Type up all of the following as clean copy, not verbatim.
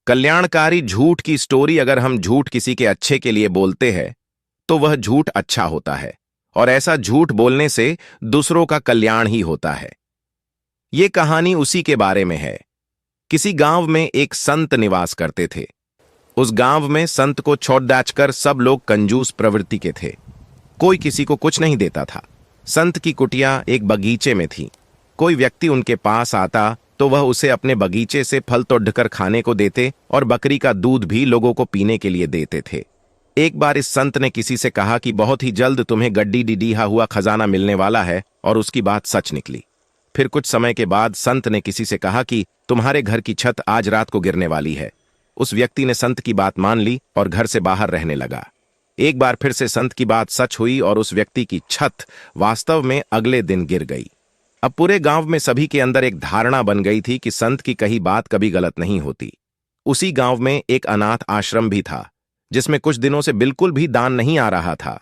कल्याणकारी झूठ की स्टोरी। अगर हम झूठ किसी के अच्छे के लिए बोलते हैं तो वह झूठ अच्छा होता है, और ऐसा झूठ बोलने से दूसरों का कल्याण ही होता है। ये कहानी उसी के बारे में है। किसी गांव में एक संत निवास करते थे। उस गांव में संत को छोड़-कर सब लोग कंजूस प्रवृत्ति के थे। कोई किसी को कुछ नहीं देता था। संत की कुटिया एक बगीचे में थी। कोई व्यक्ति उनके पास आता तो वह उसे अपने बगीचे से फल तोड़कर खाने को देते और बकरी का दूध भी लोगों को पीने के लिए देते थे। एक बार इस संत ने किसी से कहा कि बहुत ही जल्द तुम्हें गड्डी डिडीहा हुआ खजाना मिलने वाला है, और उसकी बात सच निकली। फिर कुछ समय के बाद संत ने किसी से कहा कि तुम्हारे घर की छत आज रात को गिरने वाली है। उस व्यक्ति ने संत की बात मान ली और घर से बाहर रहने लगा। एक बार फिर से संत की बात सच हुई और उस व्यक्ति की छत वास्तव में अगले दिन गिर गई। अब पूरे गांव में सभी के अंदर एक धारणा बन गई थी कि संत की कही बात कभी गलत नहीं होती। उसी गांव में एक अनाथ आश्रम भी था, जिसमें कुछ दिनों से बिल्कुल भी दान नहीं आ रहा था।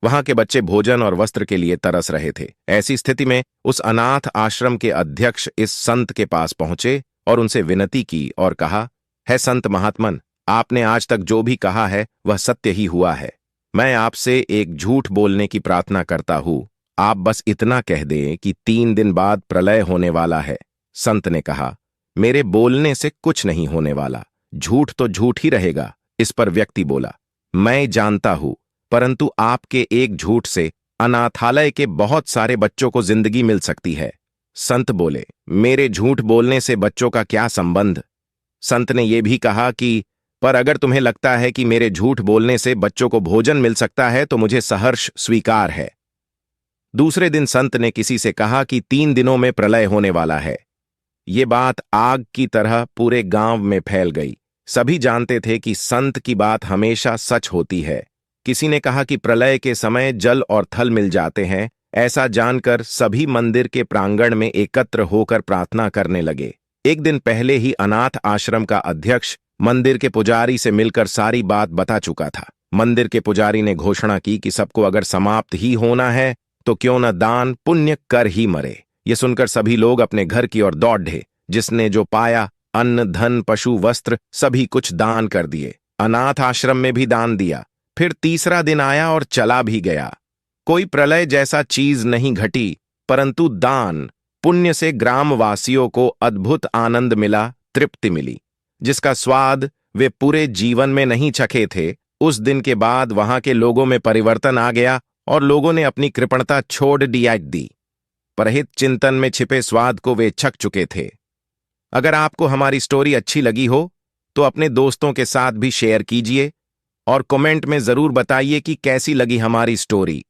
वहां के बच्चे भोजन और वस्त्र के लिए तरस रहे थे। ऐसी स्थिति में उस अनाथ आश्रम के अध्यक्ष इस संत के पास पहुंचे और उनसे विनती की और कहा, है संत महात्मन, आपने आज तक जो भी कहा है वह सत्य ही हुआ है। मैं आपसे एक झूठ बोलने की प्रार्थना करता हूं। आप बस इतना कह दें कि 3 दिन बाद प्रलय होने वाला है। संत ने कहा, मेरे बोलने से कुछ नहीं होने वाला, झूठ तो झूठ ही रहेगा। इस पर व्यक्ति बोला, मैं जानता हूं, परंतु आपके एक झूठ से अनाथालय के बहुत सारे बच्चों को जिंदगी मिल सकती है। संत बोले, मेरे झूठ बोलने से बच्चों का क्या संबंध? संत ने यह भी कहा कि पर अगर तुम्हें लगता है कि मेरे झूठ बोलने से बच्चों को भोजन मिल सकता है तो मुझे सहर्ष स्वीकार है। दूसरे दिन संत ने किसी से कहा कि 3 दिनों में प्रलय होने वाला है। ये बात आग की तरह पूरे गांव में फैल गई। सभी जानते थे कि संत की बात हमेशा सच होती है। किसी ने कहा कि प्रलय के समय जल और थल मिल जाते हैं। ऐसा जानकर सभी मंदिर के प्रांगण में एकत्र होकर प्रार्थना करने लगे। एक दिन पहले ही अनाथ आश्रम का अध्यक्ष मंदिर के पुजारी से मिलकर सारी बात बता चुका था। मंदिर के पुजारी ने घोषणा की कि सबको अगर समाप्त ही होना है तो क्यों न दान पुण्य कर ही मरे। ये सुनकर सभी लोग अपने घर की ओर दौड़ ढे। जिसने जो पाया, अन्न, धन, पशु, वस्त्र, सभी कुछ दान कर दिए। अनाथ आश्रम में भी दान दिया। फिर तीसरा दिन आया और चला भी गया। कोई प्रलय जैसा चीज नहीं घटी, परंतु दान पुण्य से ग्रामवासियों को अद्भुत आनंद मिला, तृप्ति मिली, जिसका स्वाद वे पूरे जीवन में नहीं चखे थे। उस दिन के बाद वहां के लोगों में परिवर्तन आ गया और लोगों ने अपनी कृपणता छोड़ दी। परहित चिंतन में छिपे स्वाद को वे चख चुके थे। अगर आपको हमारी स्टोरी अच्छी लगी हो तो अपने दोस्तों के साथ भी शेयर कीजिए और कमेंट में जरूर बताइए कि कैसी लगी हमारी स्टोरी।